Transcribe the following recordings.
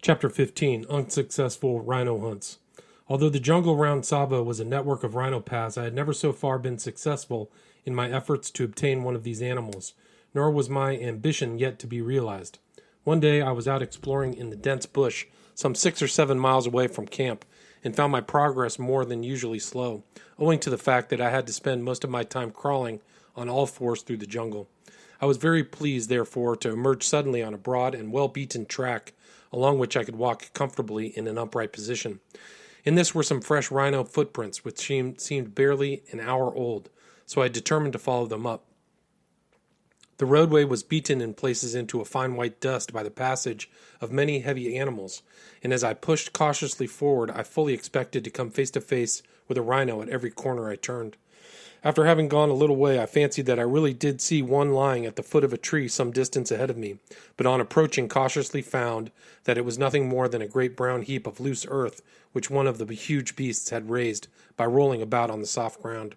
Chapter 15, Unsuccessful Rhino Hunts. Although the jungle around Tsavo was a network of rhino paths, I had never so far been successful in my efforts to obtain one of these animals, nor was my ambition yet to be realized. One day I was out exploring in the dense bush, some 6 or 7 miles away from camp, and found my progress more than usually slow, owing to the fact that I had to spend most of my time crawling on all fours through the jungle. I was very pleased, therefore, to emerge suddenly on a broad and well-beaten track, along which I could walk comfortably in an upright position. In this were some fresh rhino footprints, which seemed barely an hour old, so I determined to follow them up. The roadway was beaten in places into a fine white dust by the passage of many heavy animals, and as I pushed cautiously forward, I fully expected to come face to face with a rhino at every corner I turned. After having gone a little way, I fancied that I really did see one lying at the foot of a tree some distance ahead of me, but on approaching cautiously found that it was nothing more than a great brown heap of loose earth which one of the huge beasts had raised by rolling about on the soft ground.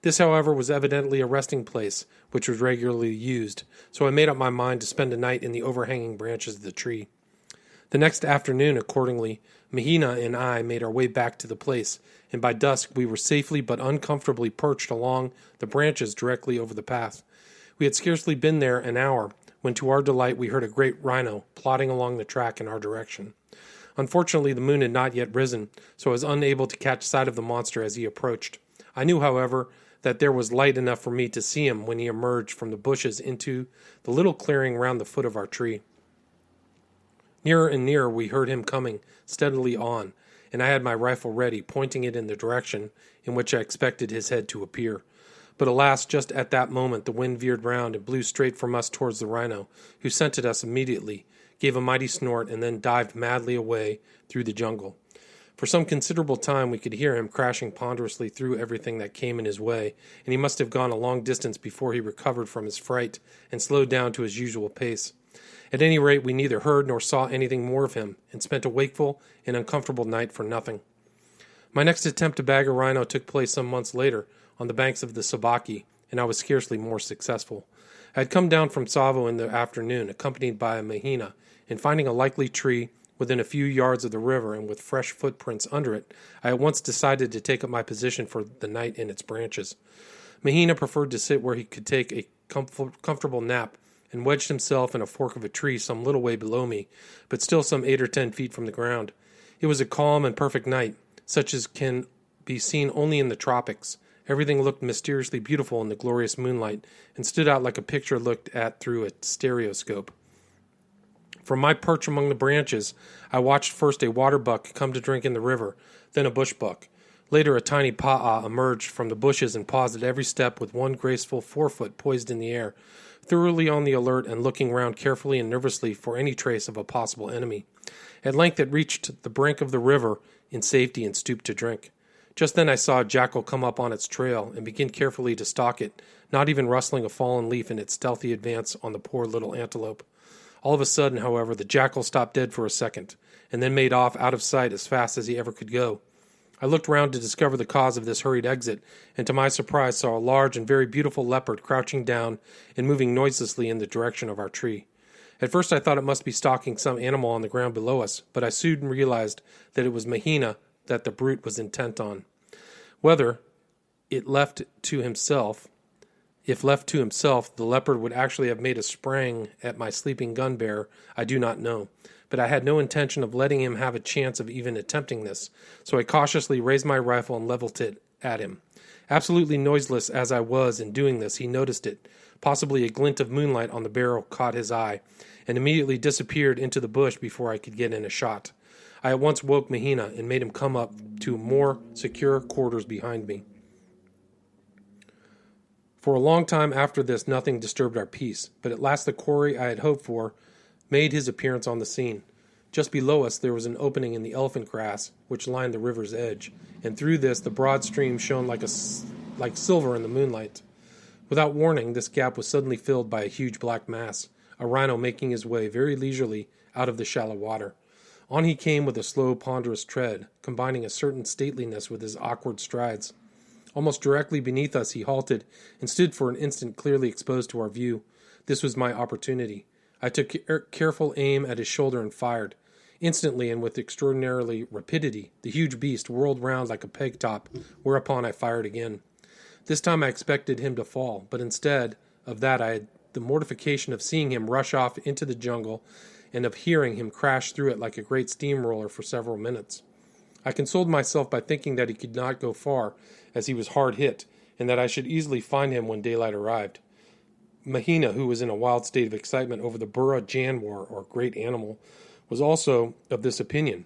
This, however, was evidently a resting place, which was regularly used, so I made up my mind to spend a night in the overhanging branches of the tree. The next afternoon, accordingly, Mahina and I made our way back to the place, and by dusk we were safely but uncomfortably perched along the branches directly over the path. We had scarcely been there an hour, when to our delight we heard a great rhino plodding along the track in our direction. Unfortunately, the moon had not yet risen, so I was unable to catch sight of the monster as he approached. I knew, however, that there was light enough for me to see him when he emerged from the bushes into the little clearing round the foot of our tree. Nearer and nearer we heard him coming steadily on, and I had my rifle ready, pointing it in the direction in which I expected his head to appear. But alas, just at that moment the wind veered round and blew straight from us towards the rhino, who scented us immediately, gave a mighty snort, and then dived madly away through the jungle. For some considerable time we could hear him crashing ponderously through everything that came in his way, and he must have gone a long distance before he recovered from his fright and slowed down to his usual pace. At any rate, we neither heard nor saw anything more of him, and spent a wakeful and uncomfortable night for nothing. My next attempt to bag a rhino took place some months later, on the banks of the Tsavo Ch, and I was scarcely more successful. I had come down from Tsavo in the afternoon, accompanied by a Mahina, and finding a likely tree within a few yards of the river and with fresh footprints under it, I at once decided to take up my position for the night in its branches. Mahina preferred to sit where he could take a comfortable nap, and wedged himself in a fork of a tree some little way below me, but still some 8 or 10 feet from the ground. It was a calm and perfect night, such as can be seen only in the tropics. Everything looked mysteriously beautiful in the glorious moonlight, and stood out like a picture looked at through a stereoscope. From my perch among the branches, I watched first a water buck come to drink in the river, then a bush buck. Later, a tiny pa'a emerged from the bushes and paused at every step with one graceful forefoot poised in the air, thoroughly on the alert and looking round carefully and nervously for any trace of a possible enemy. At length it reached the brink of the river in safety and stooped to drink. Just then I saw a jackal come up on its trail and begin carefully to stalk it, not even rustling a fallen leaf in its stealthy advance on the poor little antelope. All of a sudden, however, the jackal stopped dead for a second, and then made off out of sight as fast as he ever could go. I looked round to discover the cause of this hurried exit, and to my surprise saw a large and very beautiful leopard crouching down and moving noiselessly in the direction of our tree. At first I thought it must be stalking some animal on the ground below us, but I soon realized that it was Mahina that the brute was intent on. Whether, if left to himself, the leopard would actually have made a spring at my sleeping gun bearer, I do not know. But I had no intention of letting him have a chance of even attempting this, so I cautiously raised my rifle and leveled it at him. Absolutely noiseless as I was in doing this, he noticed it. Possibly a glint of moonlight on the barrel caught his eye, and immediately disappeared into the bush before I could get in a shot. I at once woke Mahina and made him come up to more secure quarters behind me. For a long time after this nothing disturbed our peace, but at last the quarry I had hoped for made his appearance on the scene. Just below us there was an opening in the elephant grass which lined the river's edge, and through this the broad stream shone like silver in the moonlight. Without warning, this gap was suddenly filled by a huge black mass, a rhino making his way very leisurely out of the shallow water. On he came with a slow, ponderous tread, combining a certain stateliness with his awkward strides. Almost directly beneath us he halted and stood for an instant clearly exposed to our view. This was my opportunity. I took careful aim at his shoulder and fired. Instantly, and with extraordinary rapidity, the huge beast whirled round like a peg top, whereupon I fired again. This time I expected him to fall, but instead of that I had the mortification of seeing him rush off into the jungle and of hearing him crash through it like a great steamroller for several minutes. I consoled myself by thinking that he could not go far, as he was hard hit, and that I should easily find him when daylight arrived. Mahina, who was in a wild state of excitement over the burra jaguar, or great animal, was also of this opinion,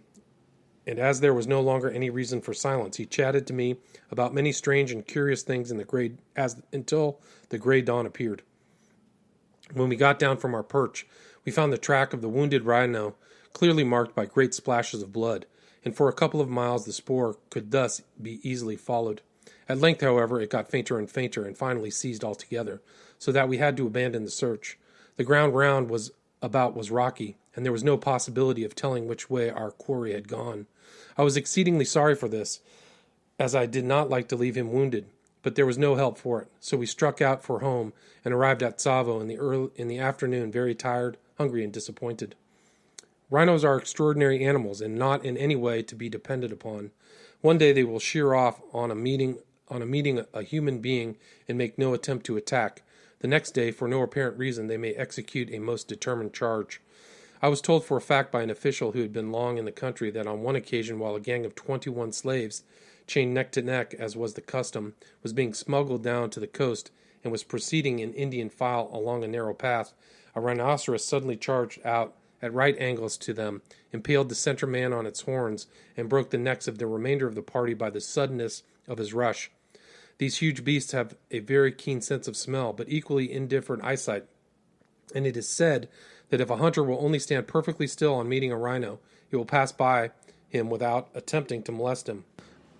and as there was no longer any reason for silence, he chatted to me about many strange and curious things until the gray dawn appeared. When we got down from our perch, we found the track of the wounded rhino clearly marked by great splashes of blood, and for a couple of miles the spoor could thus be easily followed. At length, however, it got fainter and fainter, and finally ceased altogether, so that we had to abandon the search. The ground round was rocky, and there was no possibility of telling which way our quarry had gone. I was exceedingly sorry for this, as I did not like to leave him wounded, but there was no help for it, so we struck out for home and arrived at Tsavo in the afternoon, very tired, hungry, and disappointed. Rhinos are extraordinary animals, and not in any way to be depended upon. One day they will sheer off on meeting a human being and make no attempt to attack. The next day, for no apparent reason, they may execute a most determined charge. I was told for a fact by an official who had been long in the country that on one occasion, while a gang of 21 slaves, chained neck to neck as was the custom, was being smuggled down to the coast and was proceeding in Indian file along a narrow path, a rhinoceros suddenly charged out at right angles to them, impaled the center man on its horns, and broke the necks of the remainder of the party by the suddenness of his rush. These huge beasts have a very keen sense of smell, but equally indifferent eyesight, and it is said that if a hunter will only stand perfectly still on meeting a rhino, he will pass by him without attempting to molest him.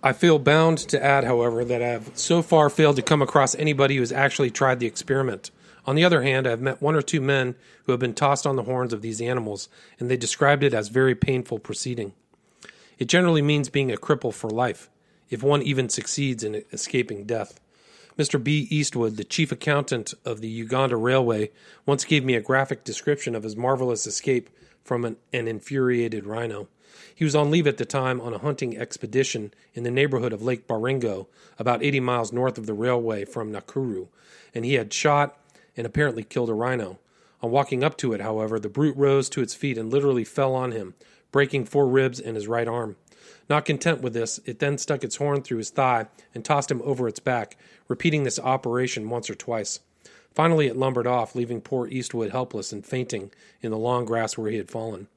I feel bound to add, however, that I have so far failed to come across anybody who has actually tried the experiment. On the other hand, I have met one or two men who have been tossed on the horns of these animals, and they described it as very painful proceeding. It generally means being a cripple for life, if one even succeeds in escaping death. Mr. B. Eastwood, the chief accountant of the Uganda Railway, once gave me a graphic description of his marvelous escape from an infuriated rhino. He was on leave at the time on a hunting expedition in the neighborhood of Lake Baringo, about 80 miles north of the railway from Nakuru, and he had shot and apparently killed a rhino. On walking up to it, however, the brute rose to its feet and literally fell on him, breaking 4 ribs and his right arm. Not content with this, it then stuck its horn through his thigh and tossed him over its back, repeating this operation once or twice. Finally, it lumbered off, leaving poor Eastwood helpless and fainting in the long grass where he had fallen.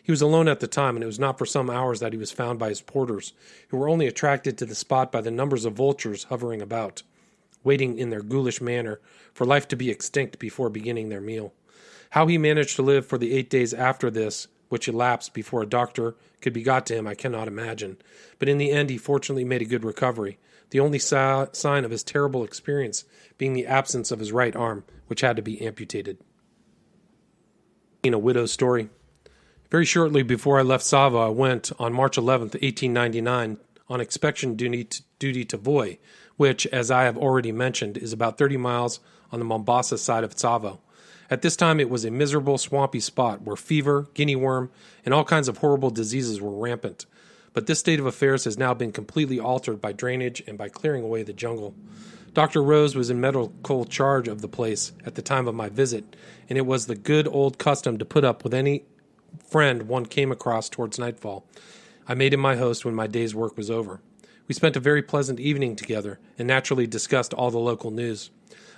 He was alone at the time, and it was not for some hours that he was found by his porters, who were only attracted to the spot by the numbers of vultures hovering about, waiting in their ghoulish manner for life to be extinct before beginning their meal. How he managed to live for the 8 days after this, which elapsed before a doctor could be got to him, I cannot imagine. But in the end, he fortunately made a good recovery, the only sign of his terrible experience being the absence of his right arm, which had to be amputated. In a widow's story. Very shortly before I left Tsavo, I went, on March 11th, 1899, on inspection duty to Voi, which, as I have already mentioned, is about 30 miles on the Mombasa side of Tsavo. At this time, it was a miserable, swampy spot where fever, guinea worm, and all kinds of horrible diseases were rampant. But this state of affairs has now been completely altered by drainage and by clearing away the jungle. Dr. Rose was in medical charge of the place at the time of my visit, and it was the good old custom to put up with any friend one came across towards nightfall. I made him my host when my day's work was over. We spent a very pleasant evening together and naturally discussed all the local news.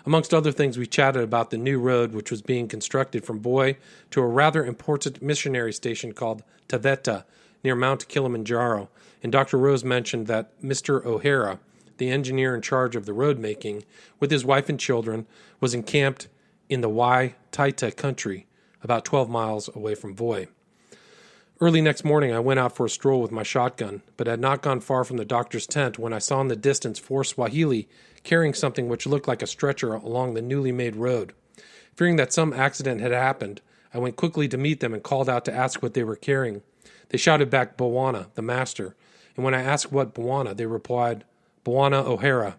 Amongst other things, we chatted about the new road which was being constructed from Voi to a rather important missionary station called Taveta near Mount Kilimanjaro, and Dr. Rose mentioned that Mr. O'Hara, the engineer in charge of the road making, with his wife and children, was encamped in the Waitaita country, about 12 miles away from Voi. Early next morning, I went out for a stroll with my shotgun, but had not gone far from the doctor's tent when I saw in the distance 4 Swahili carrying something which looked like a stretcher along the newly made road. Fearing that some accident had happened, I went quickly to meet them and called out to ask what they were carrying. They shouted back, "Bwana, the master," and when I asked what Bwana, they replied, "Bwana O'Hara."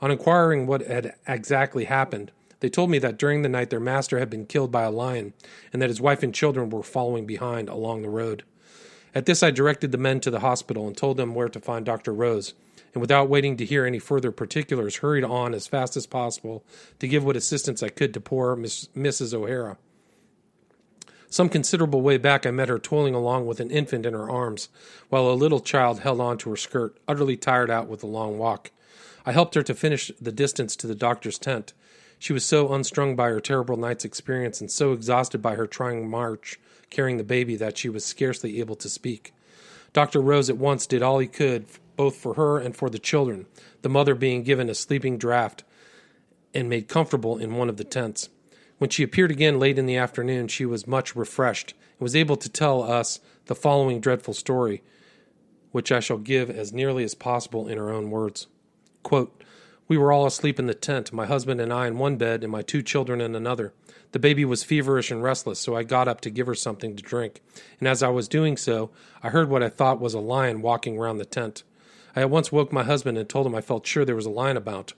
On inquiring what had exactly happened, they told me that during the night their master had been killed by a lion and that his wife and children were following behind along the road. At this, I directed the men to the hospital and told them where to find Dr. Rose, and without waiting to hear any further particulars, hurried on as fast as possible to give what assistance I could to poor Mrs. O'Hara. Some considerable way back, I met her toiling along with an infant in her arms, while a little child held on to her skirt, utterly tired out with the long walk. I helped her to finish the distance to the doctor's tent. She was so unstrung by her terrible night's experience and so exhausted by her trying march carrying the baby that she was scarcely able to speak. Dr. Rose at once did all he could, both for her and for the children, the mother being given a sleeping draught and made comfortable in one of the tents. When she appeared again late in the afternoon, she was much refreshed and was able to tell us the following dreadful story, which I shall give as nearly as possible in her own words. Quote, "We were all asleep in the tent, my husband and I in one bed and my 2 children in another. The baby was feverish and restless, so I got up to give her something to drink, and as I was doing so, I heard what I thought was a lion walking round the tent. I at once woke my husband and told him I felt sure there was a lion about.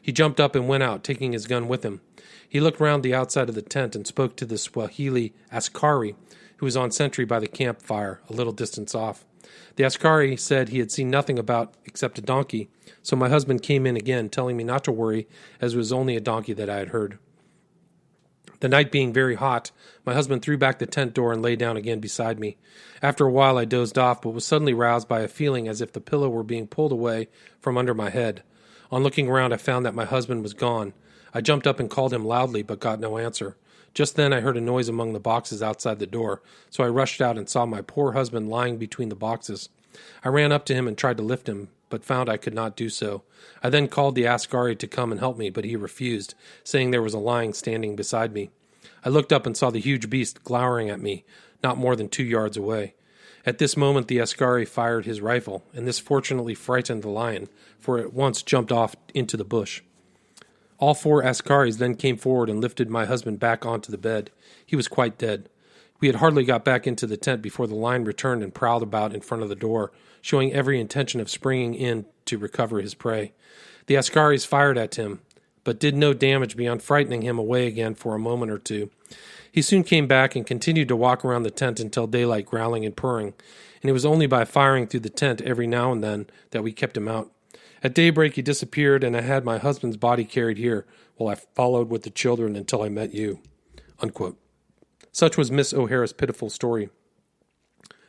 He jumped up and went out, taking his gun with him. He looked round the outside of the tent and spoke to the Swahili askari, who was on sentry by the campfire a little distance off. The askari said he had seen nothing about except a donkey, so my husband came in again, telling me not to worry, as it was only a donkey that I had heard. The night being very hot, my husband threw back the tent door and lay down again beside me. After a while I dozed off, but was suddenly roused by a feeling as if the pillow were being pulled away from under my head. On looking around, I found that my husband was gone. I jumped up and called him loudly, but got no answer. Just then I heard a noise among the boxes outside the door, so I rushed out and saw my poor husband lying between the boxes. I ran up to him and tried to lift him, but found I could not do so. I then called the askari to come and help me, but he refused, saying there was a lion standing beside me. I looked up and saw the huge beast glowering at me, not more than 2 yards away. At this moment the askari fired his rifle, and this fortunately frightened the lion, for it at once jumped off into the bush. All 4 askaris then came forward and lifted my husband back onto the bed. He was quite dead. We had hardly got back into the tent before the lion returned and prowled about in front of the door, showing every intention of springing in to recover his prey. The askaris fired at him, but did no damage beyond frightening him away again for a moment or two. He soon came back and continued to walk around the tent until daylight, growling and purring, and it was only by firing through the tent every now and then that we kept him out. At daybreak he disappeared, and I had my husband's body carried here, while I followed with the children until I met you." Unquote. Such was Miss O'Hara's pitiful story.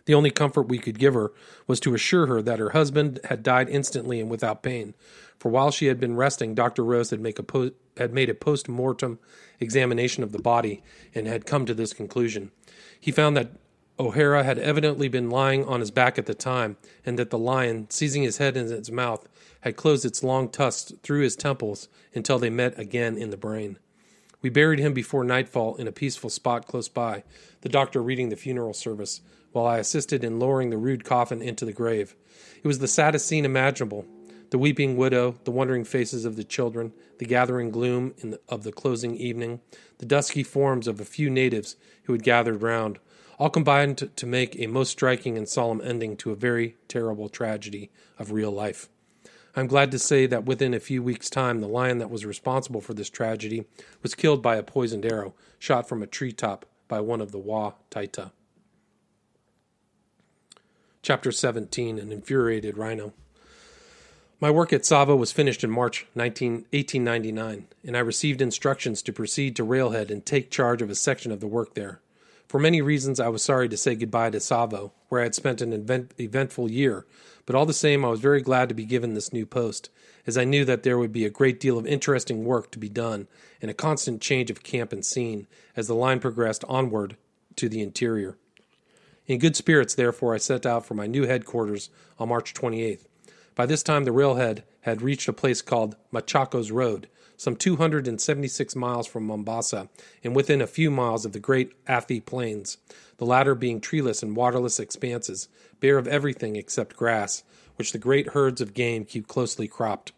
The only comfort we could give her was to assure her that her husband had died instantly and without pain, for while she had been resting, Dr. Rose had made a post-mortem examination of the body and had come to this conclusion. He found that O'Hara had evidently been lying on his back at the time, and that the lion, seizing his head in its mouth, had closed its long tusks through his temples until they met again in the brain. We buried him before nightfall in a peaceful spot close by, the doctor reading the funeral service, while I assisted in lowering the rude coffin into the grave. It was the saddest scene imaginable. The weeping widow, the wondering faces of the children, the gathering gloom of the closing evening, the dusky forms of a few natives who had gathered round, all combined to make a most striking and solemn ending to a very terrible tragedy of real life. I am glad to say that within a few weeks' time, the lion that was responsible for this tragedy was killed by a poisoned arrow, shot from a treetop by one of the Wa Taita. Chapter 17, An Infuriated Rhino. My work at Tsavo was finished in March 1899, and I received instructions to proceed to Railhead and take charge of a section of the work there. For many reasons, I was sorry to say goodbye to Tsavo, where I had spent an eventful year, but all the same I was very glad to be given this new post, as I knew that there would be a great deal of interesting work to be done and a constant change of camp and scene as the line progressed onward to the interior. In good spirits, therefore, I set out for my new headquarters on March 28th. By this time, the railhead had reached a place called Machakos Road, some 276 miles from Mombasa, and within a few miles of the great Athi Plains, the latter being treeless and waterless expanses, bare of everything except grass, which the great herds of game keep closely cropped.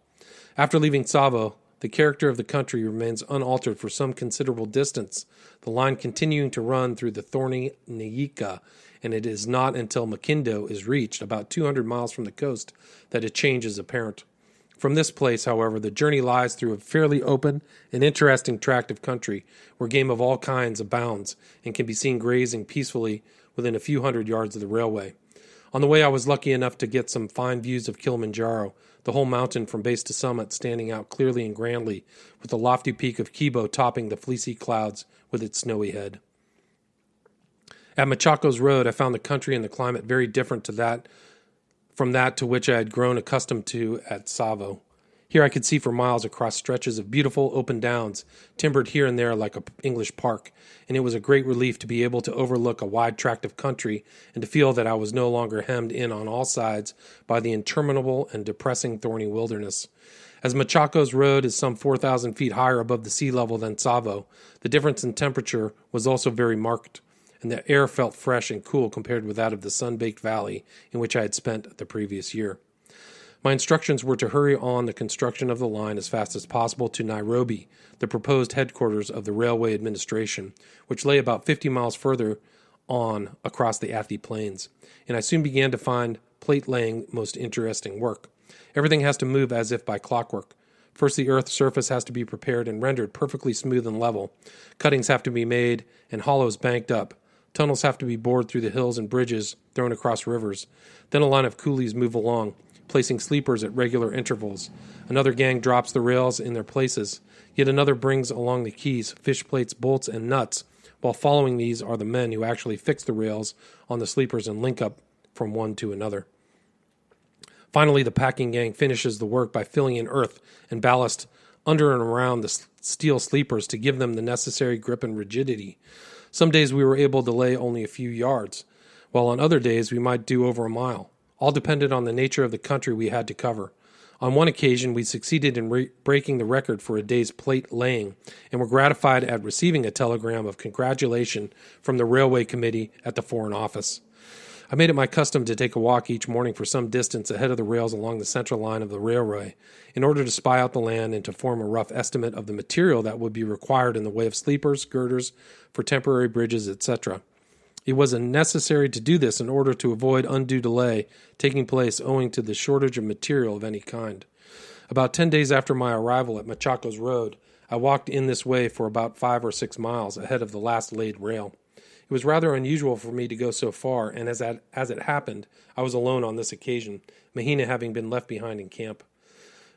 After leaving Tsavo, the character of the country remains unaltered for some considerable distance, the line continuing to run through the thorny Nyika, and it is not until Makindo is reached, about 200 miles from the coast, that a change is apparent. From this place, however, the journey lies through a fairly open and interesting tract of country, where game of all kinds abounds, and can be seen grazing peacefully within a few hundred yards of the railway. On the way, I was lucky enough to get some fine views of Kilimanjaro, the whole mountain from base to summit standing out clearly and grandly, with the lofty peak of Kibo topping the fleecy clouds with its snowy head. At Machaco's Road, I found the country and the climate very different from that to which I had grown accustomed to at Tsavo. Here I could see for miles across stretches of beautiful open downs, timbered here and there like an English park, and it was a great relief to be able to overlook a wide tract of country and to feel that I was no longer hemmed in on all sides by the interminable and depressing thorny wilderness. As Machaco's Road is some 4,000 feet higher above the sea level than Tsavo, the difference in temperature was also very marked, and the air felt fresh and cool compared with that of the sun-baked valley in which I had spent the previous year. My instructions were to hurry on the construction of the line as fast as possible to Nairobi, the proposed headquarters of the railway administration, which lay about 50 miles further on across the Athi Plains, and I soon began to find plate laying most interesting work. Everything has to move as if by clockwork. First, the earth's surface has to be prepared and rendered perfectly smooth and level. Cuttings have to be made and hollows banked up. Tunnels have to be bored through the hills and bridges thrown across rivers. Then a line of coolies move along, placing sleepers at regular intervals. Another gang drops the rails in their places. Yet another brings along the keys, fish plates, bolts, and nuts, while following these are the men who actually fix the rails on the sleepers and link up from one to another. Finally, the packing gang finishes the work by filling in earth and ballast under and around the steel sleepers to give them the necessary grip and rigidity. Some days we were able to lay only a few yards, while on other days we might do over a mile. All depended on the nature of the country we had to cover. On one occasion, we succeeded in breaking the record for a day's plate laying, and were gratified at receiving a telegram of congratulation from the Railway Committee at the Foreign Office. I made it my custom to take a walk each morning for some distance ahead of the rails along the central line of the railway, in order to spy out the land and to form a rough estimate of the material that would be required in the way of sleepers, girders, for temporary bridges, etc. It was necessary to do this in order to avoid undue delay taking place owing to the shortage of material of any kind. About 10 days after my arrival at Machaco's Road, I walked in this way for about 5 or 6 miles ahead of the last laid rail. It was rather unusual for me to go so far, and as it happened, I was alone on this occasion, Mahina having been left behind in camp.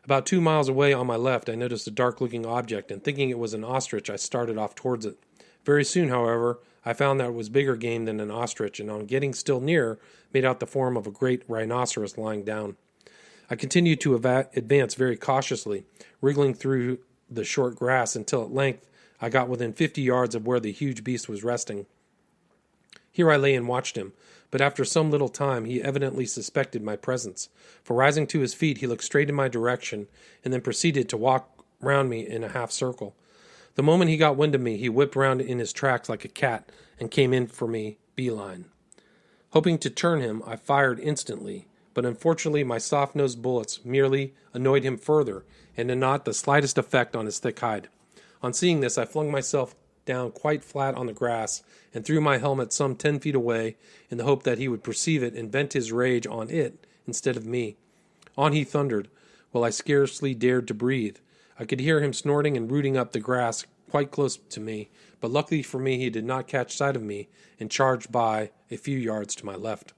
About 2 miles away on my left, I noticed a dark-looking object, and thinking it was an ostrich, I started off towards it. Very soon, however, I found that it was bigger game than an ostrich, and on getting still nearer, made out the form of a great rhinoceros lying down. I continued to advance very cautiously, wriggling through the short grass until at length I got within 50 yards of where the huge beast was resting. Here I lay and watched him, but after some little time he evidently suspected my presence, for rising to his feet he looked straight in my direction, and then proceeded to walk round me in a half circle. The moment he got wind of me, he whipped round in his tracks like a cat, and came in for me beeline. Hoping to turn him, I fired instantly, but unfortunately my soft-nosed bullets merely annoyed him further, and had not the slightest effect on his thick hide. On seeing this, I flung myself down quite flat on the grass, and threw my helmet some 10 feet away, in the hope that he would perceive it and vent his rage on it instead of me. On he thundered, while I scarcely dared to breathe. I could hear him snorting and rooting up the grass quite close to me, but luckily for me he did not catch sight of me, and charged by a few yards to my left.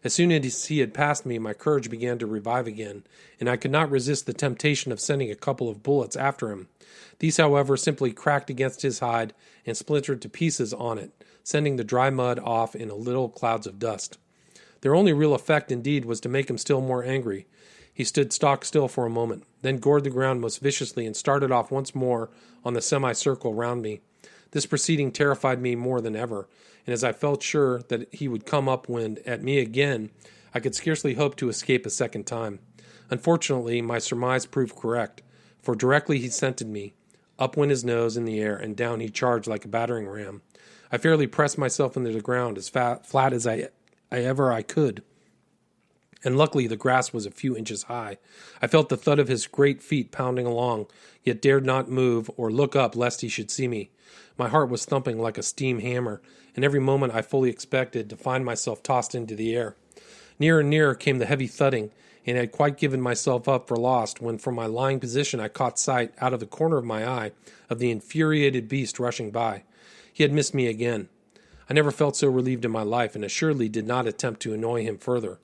As soon as he had passed me, my courage began to revive again, and I could not resist the temptation of sending a couple of bullets after him. These, however, simply cracked against his hide and splintered to pieces on it, sending the dry mud off in little clouds of dust. Their only real effect, indeed, was to make him still more angry. He stood stock still for a moment, then gored the ground most viciously and started off once more on the semicircle round me. This proceeding terrified me more than ever, and as I felt sure that he would come upwind at me again, I could scarcely hope to escape a second time. Unfortunately, my surmise proved correct, for directly he scented me. Up went his nose in the air, and down he charged like a battering ram. I fairly pressed myself into the ground as flat as I ever could, and luckily the grass was a few inches high. I felt the thud of his great feet pounding along, yet dared not move or look up lest he should see me. My heart was thumping like a steam hammer, and every moment I fully expected to find myself tossed into the air. Nearer and nearer came the heavy thudding, and I had quite given myself up for lost when from my lying position I caught sight, out of the corner of my eye, of the infuriated beast rushing by. He had missed me again. I never felt so relieved in my life, and assuredly did not attempt to annoy him further.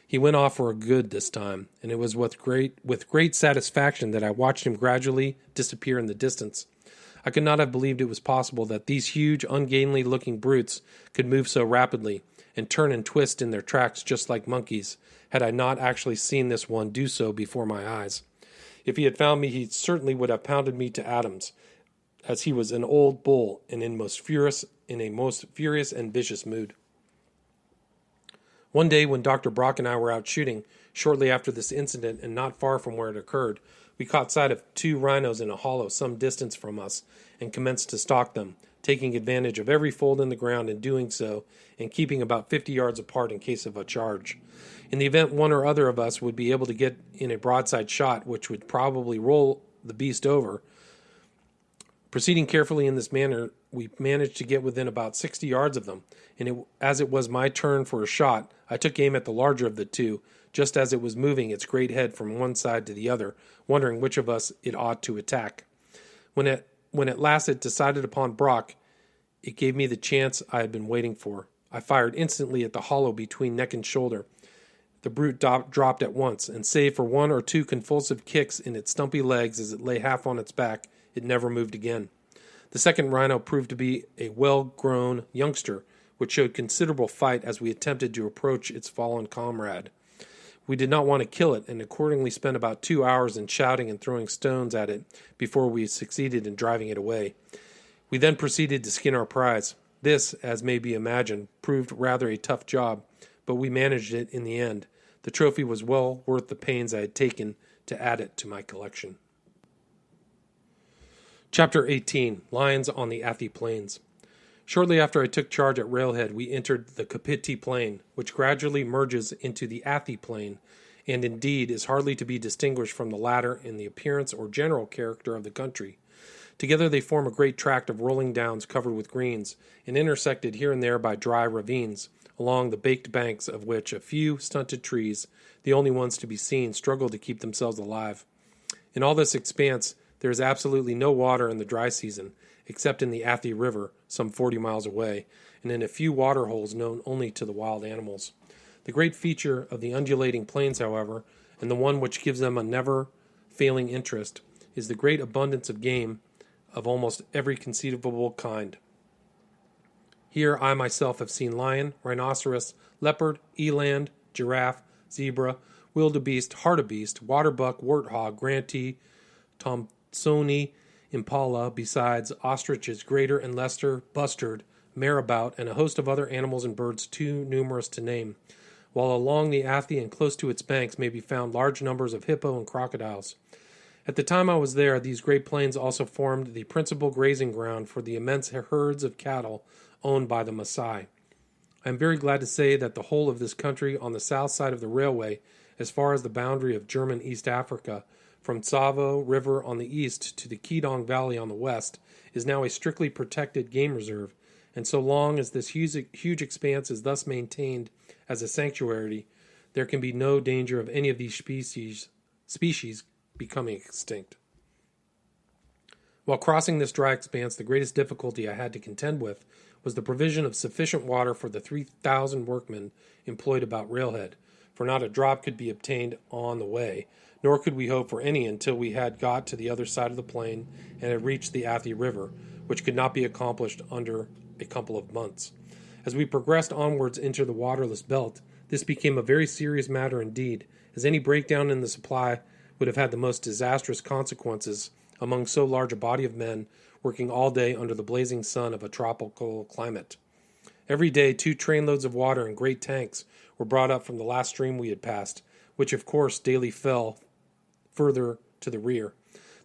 He went off for a good this time, and it was with great satisfaction that I watched him gradually disappear in the distance. I could not have believed it was possible that these huge, ungainly-looking brutes could move so rapidly, and turn and twist in their tracks just like monkeys, had I not actually seen this one do so before my eyes. If he had found me, he certainly would have pounded me to atoms, as he was an old bull and in a most furious and vicious mood. One day when Dr. Brock and I were out shooting, shortly after this incident and not far from where it occurred, we caught sight of 2 rhinos in a hollow some distance from us and commenced to stalk them, taking advantage of every fold in the ground in doing so and keeping about 50 yards apart in case of a charge. In the event one or other of us would be able to get in a broadside shot which would probably roll the beast over. Proceeding carefully in this manner, we managed to get within about 60 yards of them, and as it was my turn for a shot, I took aim at the larger of the 2, just as it was moving its great head from one side to the other, wondering which of us it ought to attack. When at last it decided upon Brock, it gave me the chance I had been waiting for. I fired instantly at the hollow between neck and shoulder. The brute dropped at once, and save for 1 or 2 convulsive kicks in its stumpy legs as it lay half on its back, it never moved again. The second rhino proved to be a well-grown youngster, which showed considerable fight as we attempted to approach its fallen comrade. We did not want to kill it, and accordingly spent about 2 hours in shouting and throwing stones at it before we succeeded in driving it away. We then proceeded to skin our prize. This, as may be imagined, proved rather a tough job, but we managed it in the end. The trophy was well worth the pains I had taken to add it to my collection. Chapter 18, Lions on the Athi Plains. Shortly after I took charge at Railhead, we entered the Kapiti Plain, which gradually merges into the Athi Plain, and indeed is hardly to be distinguished from the latter in the appearance or general character of the country. Together they form a great tract of rolling downs covered with greens, and intersected here and there by dry ravines, along the baked banks of which a few stunted trees, the only ones to be seen, struggle to keep themselves alive. In all this expanse there is absolutely no water in the dry season, except in the Athi River, some 40 miles away, and in a few water holes known only to the wild animals. The great feature of the undulating plains, however, and the one which gives them a never-failing interest, is the great abundance of game of almost every conceivable kind. Here I myself have seen lion, rhinoceros, leopard, eland, giraffe, zebra, wildebeest, hartebeest, waterbuck, warthog, grantee, Thomsoni, impala, besides ostriches, greater and lesser, bustard, marabout, and a host of other animals and birds too numerous to name, while along the Athi and close to its banks may be found large numbers of hippo and crocodiles. At the time I was there, these great plains also formed the principal grazing ground for the immense herds of cattle owned by the Maasai. I am very glad to say that the whole of this country on the south side of the railway, as far as the boundary of German East Africa, from Tsavo River on the east to the Kedong Valley on the west, is now a strictly protected game reserve, and so long as this huge expanse is thus maintained as a sanctuary, there can be no danger of any of these species becoming extinct. While crossing this dry expanse, the greatest difficulty I had to contend with was the provision of sufficient water for the 3,000 workmen employed about Railhead, for not a drop could be obtained on the way, nor could we hope for any until we had got to the other side of the plain and had reached the Athi River, which could not be accomplished under a couple of months. As we progressed onwards into the waterless belt, this became a very serious matter indeed, as any breakdown in the supply would have had the most disastrous consequences among so large a body of men working all day under the blazing sun of a tropical climate. Every day 2 trainloads of water in great tanks were brought up from the last stream we had passed, which of course daily fell further to the rear.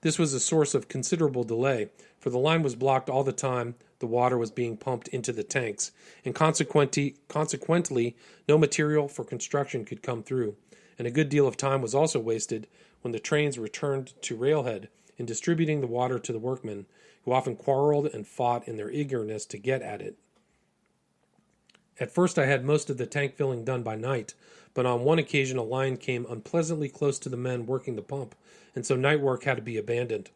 This was a source of considerable delay, for the line was blocked all the time the water was being pumped into the tanks, and consequently no material for construction could come through, and a good deal of time was also wasted when the trains returned to Railhead in distributing the water to the workmen, who often quarreled and fought in their eagerness to get at it. At first I had most of the tank filling done by night, but on one occasion a line came unpleasantly close to the men working the pump, and so night work had to be abandoned.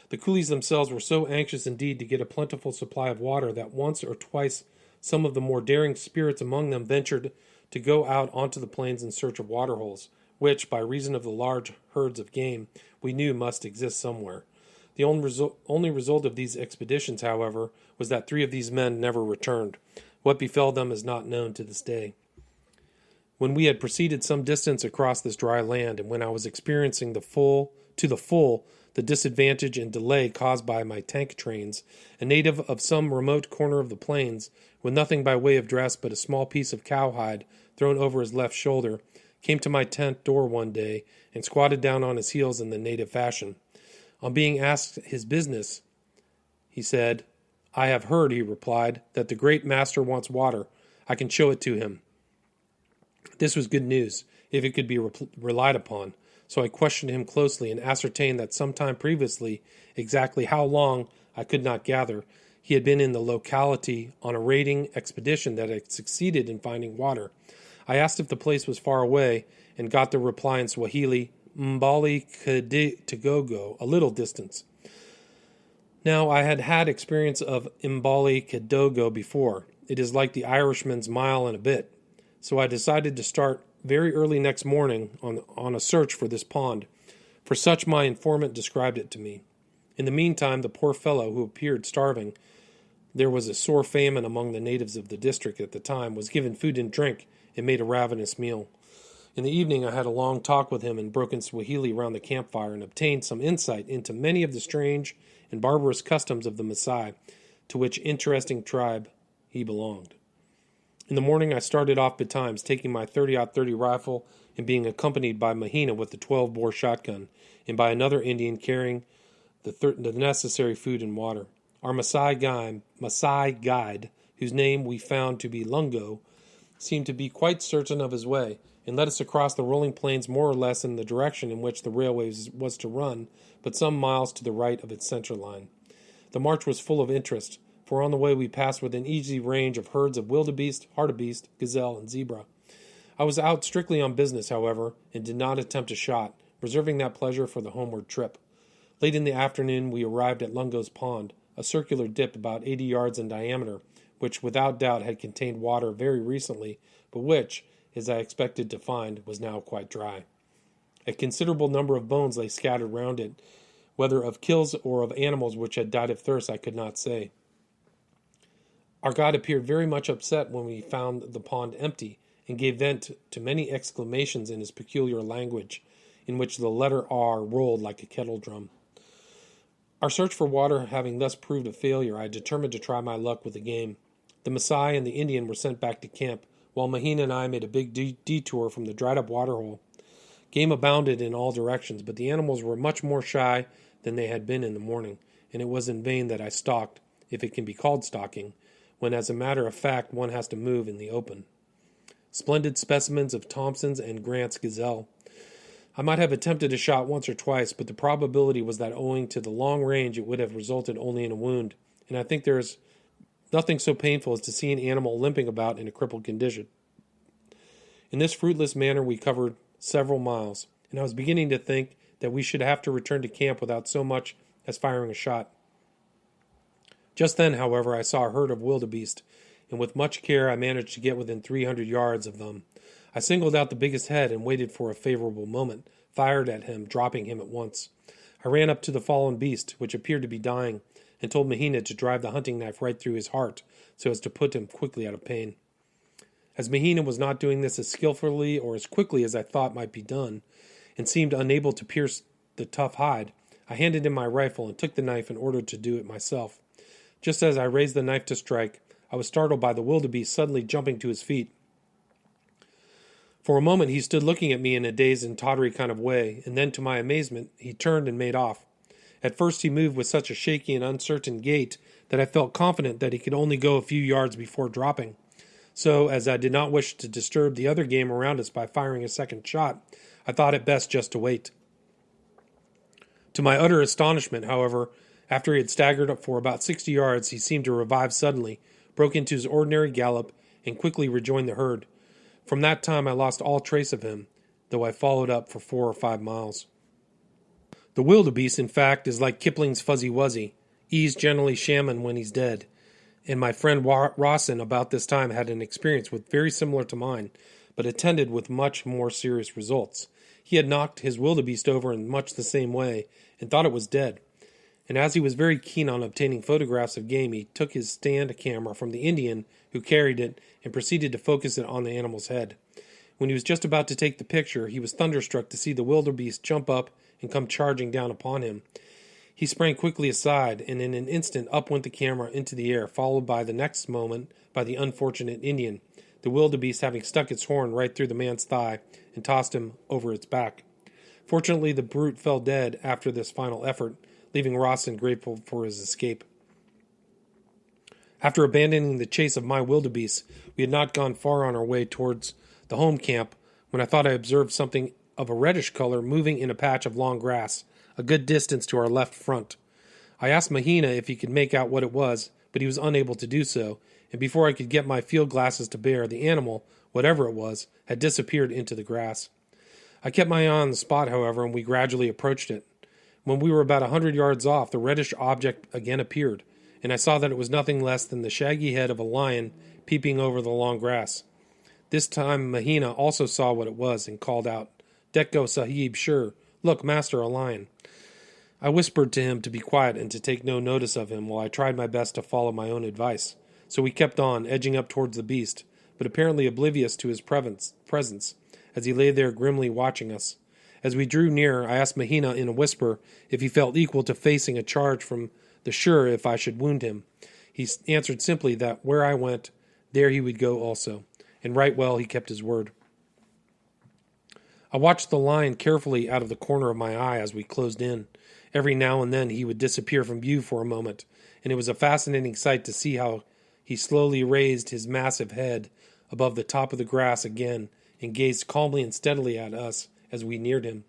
The coolies themselves were so anxious indeed to get a plentiful supply of water that once or twice Some of the more daring spirits among them ventured to go out onto the plains in search of waterholes, which, by reason of the large herds of game, we knew must exist somewhere. The only result of these expeditions, however, was that 3 of these men never returned. What befell them is not known to this day. When we had proceeded some distance across this dry land, and when I was experiencing to the full the disadvantage and delay caused by my tank trains, a native of some remote corner of the plains, with nothing by way of dress but a small piece of cowhide thrown over his left shoulder, came to my tent door one day and squatted down on his heels in the native fashion. On being asked his business, he said, "I have heard," he replied, "that the great master wants water. I can show it to him." This was good news, if it could be relied upon, so I questioned him closely and ascertained that some time previously, exactly how long I could not gather, he had been in the locality on a raiding expedition that had succeeded in finding water. I asked if the place was far away, and got the reply in Swahili, "Mbali Kidogo, a little distance." Now, I had had experience of Mbali Kidogo before. It is like the Irishman's mile and a bit. So I decided to start very early next morning on a search for this pond, for such my informant described it to me. In the meantime, the poor fellow, who appeared starving, there was a sore famine among the natives of the district at the time, was given food and drink, and made a ravenous meal. In the evening I had a long talk with him in broken Swahili round the campfire, and obtained some insight into many of the strange and barbarous customs of the Maasai, to which interesting tribe he belonged. In the morning I started off betimes, taking my 30-30 rifle and being accompanied by Mahina with the 12-bore shotgun, and by another Indian carrying the necessary food and water. Our Maasai guide, whose name we found to be Lungo, seemed to be quite certain of his way, and led us across the rolling plains more or less in the direction in which the railway was to run, but some miles to the right of its center line. The march was full of interest, for on the way we passed within easy range of herds of wildebeest, hartebeest, gazelle, and zebra. I was out strictly on business, however, and did not attempt a shot, reserving that pleasure for the homeward trip. Late in the afternoon we arrived at Lungo's Pond, a circular dip about 80 yards in diameter, which without doubt had contained water very recently, but which, as I expected to find, was now quite dry. A considerable number of bones lay scattered round it, whether of kills or of animals which had died of thirst I could not say. Our guide appeared very much upset when we found the pond empty, and gave vent to many exclamations in his peculiar language, in which the letter R rolled like a kettle drum. Our search for water having thus proved a failure, I determined to try my luck with the game. The Maasai and the Indian were sent back to camp, while Mahina and I made a big detour from the dried-up waterhole. Game abounded in all directions, but the animals were much more shy than they had been in the morning, and it was in vain that I stalked, if it can be called stalking, when as a matter of fact one has to move in the open. Splendid specimens of Thompson's and Grant's gazelle. I might have attempted a shot once or twice, but the probability was that owing to the long range it would have resulted only in a wound, and I think there is nothing so painful as to see an animal limping about in a crippled condition. In this fruitless manner we covered several miles, and I was beginning to think that we should have to return to camp without so much as firing a shot. Just then, however, I saw a herd of wildebeest, and with much care I managed to get within 300 yards of them. I singled out the biggest head and waited for a favorable moment, fired at him, dropping him at once. I ran up to the fallen beast, which appeared to be dying, and told Mahina to drive the hunting knife right through his heart, so as to put him quickly out of pain. As Mahina was not doing this as skillfully or as quickly as I thought might be done, and seemed unable to pierce the tough hide, I handed him my rifle and took the knife in order to do it myself. Just as I raised the knife to strike, I was startled by the wildebeest suddenly jumping to his feet. For a moment he stood looking at me in a dazed and tottery kind of way, and then to my amazement he turned and made off. At first he moved with such a shaky and uncertain gait that I felt confident that he could only go a few yards before dropping. So, as I did not wish to disturb the other game around us by firing a second shot, I thought it best just to wait. To my utter astonishment, however, after he had staggered up for about 60 yards, he seemed to revive suddenly, broke into his ordinary gallop, and quickly rejoined the herd. From that time I lost all trace of him, though I followed up for 4 or 5 miles. The wildebeest, in fact, is like Kipling's Fuzzy Wuzzy. He's generally shamming when he's dead. and my friend Rawson about this time had an experience with very similar to mine, but attended with much more serious results. He had knocked his wildebeest over in much the same way and thought it was dead. And as he was very keen on obtaining photographs of game, he took his stand camera from the Indian who carried it and proceeded to focus it on the animal's head. When he was just about to take the picture, he was thunderstruck to see the wildebeest jump up and come charging down upon him. He sprang quickly aside, and in an instant up went the camera into the air, followed by the next moment by the unfortunate Indian, the wildebeest having stuck its horn right through the man's thigh and tossed him over its back. Fortunately, the brute fell dead after this final effort, leaving Rawson grateful for his escape. After abandoning the chase of my wildebeest, we had not gone far on our way towards the home camp when I thought I observed something of a reddish color moving in a patch of long grass, a good distance to our left front. I asked Mahina if he could make out what it was, but he was unable to do so, and before I could get my field glasses to bear, the animal, whatever it was, had disappeared into the grass. I kept my eye on the spot, however, and we gradually approached it. When we were about 100 yards off, the reddish object again appeared, and I saw that it was nothing less than the shaggy head of a lion peeping over the long grass. This time Mahina also saw what it was and called out, "Dekko Sahib, sure. Look, master, a lion." I whispered to him to be quiet and to take no notice of him while I tried my best to follow my own advice. So we kept on, edging up towards the beast, but apparently oblivious to his presence, as he lay there grimly watching us. As we drew near, I asked Mahina in a whisper if he felt equal to facing a charge from the Sure if I should wound him. He answered simply that where I went, there he would go also, and right well he kept his word. I watched the lion carefully out of the corner of my eye as we closed in. Every now and then he would disappear from view for a moment, and it was a fascinating sight to see how he slowly raised his massive head above the top of the grass again and gazed calmly and steadily at us as we neared him.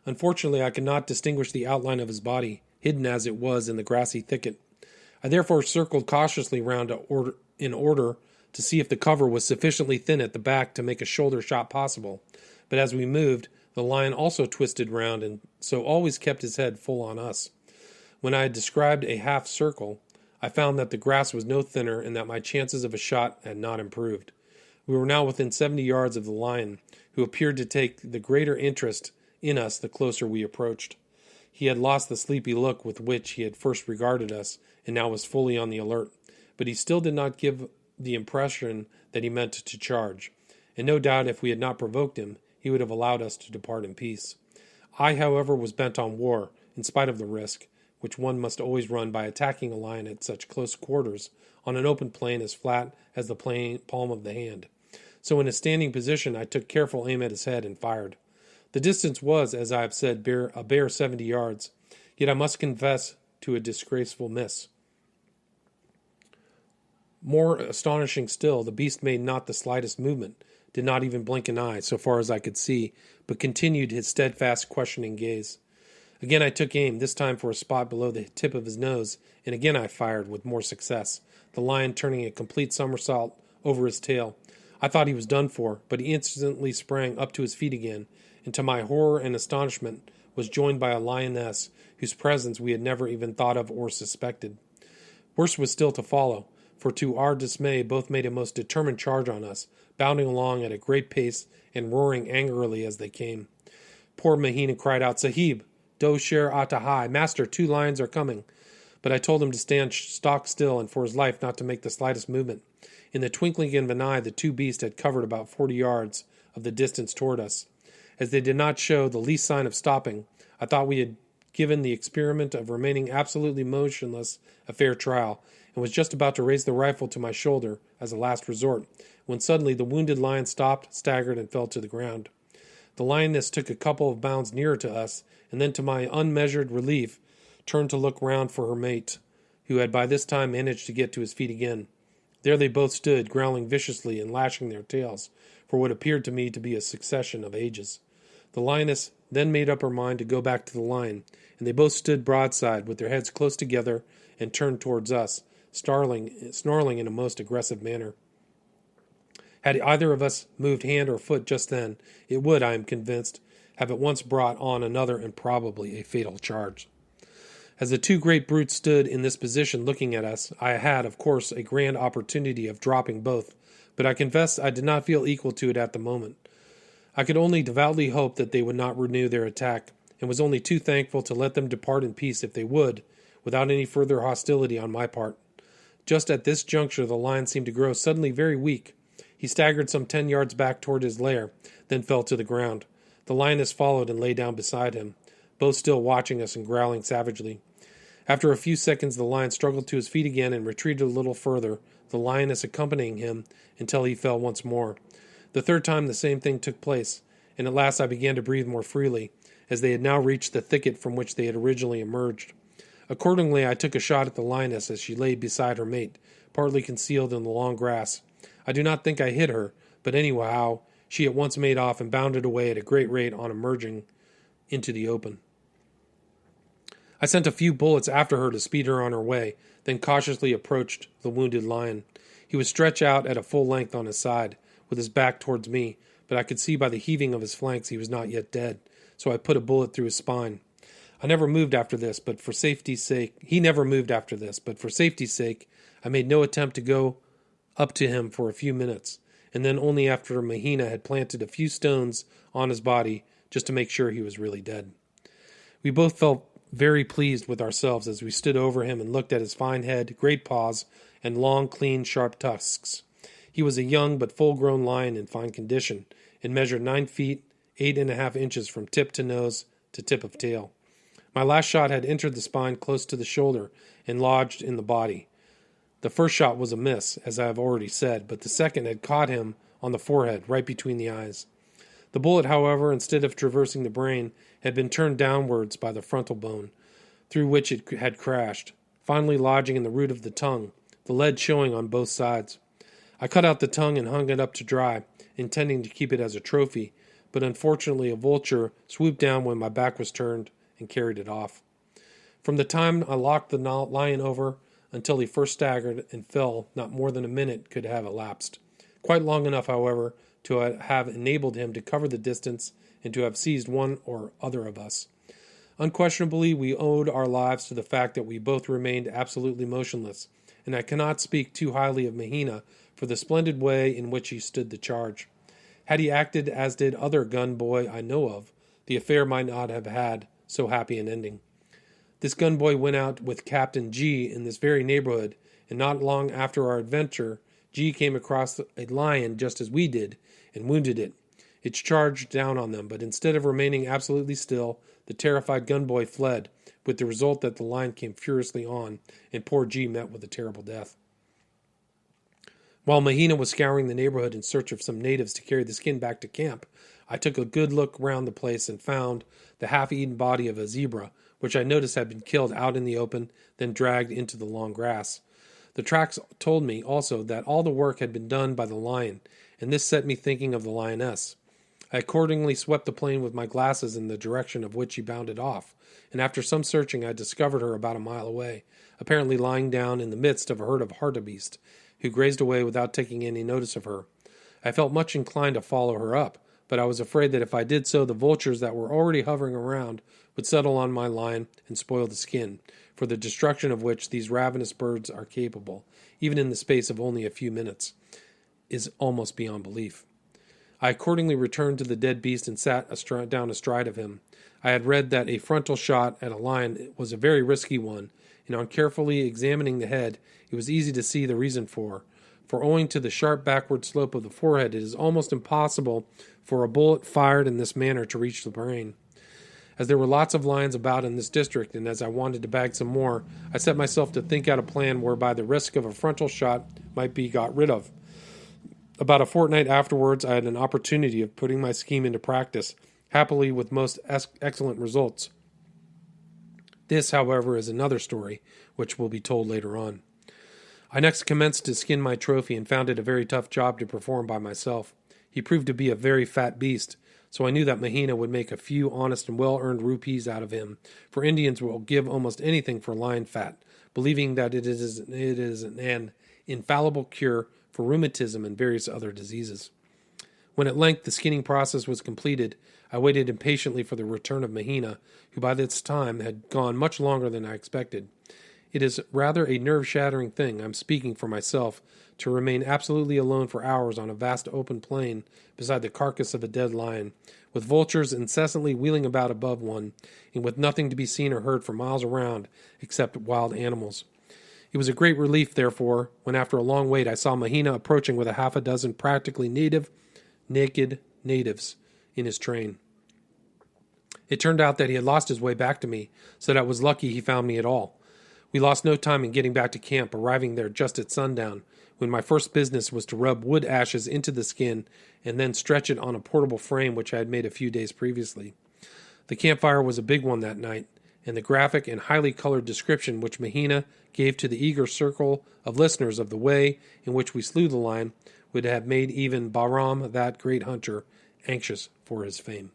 Unfortunately, I could not distinguish the outline of his body, hidden as it was in the grassy thicket. I therefore circled cautiously round in order to see if the cover was sufficiently thin at the back to make a shoulder shot possible. But as we moved, the lion also twisted round and so always kept his head full on us. When I had described a half circle, I found that the grass was no thinner and that my chances of a shot had not improved. We were now within 70 yards of the lion, who appeared to take the greater interest in us the closer we approached. He had lost the sleepy look with which he had first regarded us, and now was fully on the alert, but he still did not give the impression that he meant to charge, and no doubt if we had not provoked him, he would have allowed us to depart in peace. I, however, was bent on war, in spite of the risk, which one must always run by attacking a lion at such close quarters, on an open plain as flat as the palm of the hand. So in a standing position, I took careful aim at his head and fired. The distance was, as I have said, a bare 70 yards, yet I must confess to a disgraceful miss. More astonishing still, the beast made not the slightest movement, did not even blink an eye, so far as I could see, but continued his steadfast, questioning gaze. Again I took aim, this time for a spot below the tip of his nose, and again I fired with more success, the lion turning a complete somersault over his tail. I thought he was done for, but he instantly sprang up to his feet again, and to my horror and astonishment was joined by a lioness whose presence we had never even thought of or suspected. Worse was still to follow, for to our dismay both made a most determined charge on us, bounding along at a great pace and roaring angrily as they came. Poor Mahina cried out, "Sahib, do sher atahai, master, 2 lions are coming." But I told him to stand stock still and for his life not to make the slightest movement. In the twinkling of an eye, the 2 beasts had covered about 40 yards of the distance toward us. As they did not show the least sign of stopping, I thought we had given the experiment of remaining absolutely motionless a fair trial, and was just about to raise the rifle to my shoulder as a last resort, when suddenly the wounded lion stopped, staggered, and fell to the ground. The lioness took a couple of bounds nearer to us, and then to my unmeasured relief, turned to look round for her mate, who had by this time managed to get to his feet again. There they both stood, growling viciously and lashing their tails, for what appeared to me to be a succession of ages. The lioness then made up her mind to go back to the lion, and they both stood broadside, with their heads close together and turned towards us, snarling in a most aggressive manner. Had either of us moved hand or foot just then, it would, I am convinced, have at once brought on another and probably a fatal charge. As the two great brutes stood in this position looking at us, I had, of course, a grand opportunity of dropping both, but I confess I did not feel equal to it at the moment. I could only devoutly hope that they would not renew their attack, and was only too thankful to let them depart in peace if they would, without any further hostility on my part. Just at this juncture the lion seemed to grow suddenly very weak. He staggered some 10 yards back toward his lair, then fell to the ground. The lioness followed and lay down beside him, both still watching us and growling savagely. After a few seconds the lion struggled to his feet again and retreated a little further, the lioness accompanying him until he fell once more. The third time the same thing took place, and at last I began to breathe more freely, as they had now reached the thicket from which they had originally emerged. Accordingly, I took a shot at the lioness as she lay beside her mate, partly concealed in the long grass. I do not think I hit her, but anyhow, she at once made off and bounded away at a great rate on emerging into the open. I sent a few bullets after her to speed her on her way, then cautiously approached the wounded lion. He was stretched out at a full length on his side, with his back towards me, but I could see by the heaving of his flanks he was not yet dead, so I put a bullet through his spine. He never moved after this, but for safety's sake, I made no attempt to go up to him for a few minutes, and then only after Mahina had planted a few stones on his body, just to make sure he was really dead. We both felt very pleased with ourselves as we stood over him and looked at his fine head, great paws, and long, clean, sharp tusks. He was a young but full-grown lion in fine condition, and measured 9 feet, 8.5 inches from tip to nose to tip of tail. My last shot had entered the spine close to the shoulder and lodged in the body. The first shot was a miss, as I have already said, but the second had caught him on the forehead, right between the eyes. The bullet, however, instead of traversing the brain, had been turned downwards by the frontal bone, through which it had crashed, finally lodging in the root of the tongue, the lead showing on both sides. I cut out the tongue and hung it up to dry, intending to keep it as a trophy, but unfortunately a vulture swooped down when my back was turned and carried it off. From the time I locked the lion over until he first staggered and fell, not more than a minute could have elapsed. Quite long enough, however, to have enabled him to cover the distance and to have seized one or other of us. Unquestionably, we owed our lives to the fact that we both remained absolutely motionless, and I cannot speak too highly of Mahina for the splendid way in which he stood the charge. Had he acted as did other gun boy I know of, the affair might not have had so happy an ending. This gun boy went out with Captain G in this very neighborhood, and not long after our adventure, G came across a lion just as we did, and wounded it. It charged down on them, but instead of remaining absolutely still, the terrified gun boy fled, with the result that the lion came furiously on, and poor G met with a terrible death. While Mahina was scouring the neighborhood in search of some natives to carry the skin back to camp, I took a good look round the place and found the half-eaten body of a zebra, which I noticed had been killed out in the open, then dragged into the long grass. The tracks told me also that all the work had been done by the lion, and this set me thinking of the lioness. I accordingly swept the plain with my glasses in the direction of which she bounded off, and after some searching I discovered her about a mile away, apparently lying down in the midst of a herd of hartebeest, who grazed away without taking any notice of her. I felt much inclined to follow her up, but I was afraid that if I did so the vultures that were already hovering around would settle on my lion and spoil the skin, for the destruction of which these ravenous birds are capable, even in the space of only a few minutes, is almost beyond belief. I accordingly returned to the dead beast and sat down astride of him. I had read that a frontal shot at a lion was a very risky one, and on carefully examining the head, it was easy to see the reason for owing to the sharp backward slope of the forehead, it is almost impossible for a bullet fired in this manner to reach the brain. As there were lots of lions about in this district, and as I wanted to bag some more, I set myself to think out a plan whereby the risk of a frontal shot might be got rid of. About a fortnight afterwards, I had an opportunity of putting my scheme into practice, happily with most excellent results. This, however, is another story, which will be told later on. I next commenced to skin my trophy and found it a very tough job to perform by myself. He proved to be a very fat beast, so I knew that Mahina would make a few honest and well-earned rupees out of him, for Indians will give almost anything for lion fat, believing that it is an infallible cure for rheumatism and various other diseases. When at length the skinning process was completed, I waited impatiently for the return of Mahina, who by this time had gone much longer than I expected. It is rather a nerve-shattering thing, I'm speaking for myself, to remain absolutely alone for hours on a vast open plain beside the carcass of a dead lion, with vultures incessantly wheeling about above one, and with nothing to be seen or heard for miles around except wild animals. It was a great relief, therefore, when after a long wait I saw Mahina approaching with a half a dozen practically naked natives in his train. It turned out that he had lost his way back to me, so that it was lucky he found me at all. We lost no time in getting back to camp, arriving there just at sundown, when my first business was to rub wood ashes into the skin and then stretch it on a portable frame which I had made a few days previously. The campfire was a big one that night, and the graphic and highly colored description which Mahina gave to the eager circle of listeners of the way in which we slew the lion would have made even Bahram, that great hunter, anxious for his fame.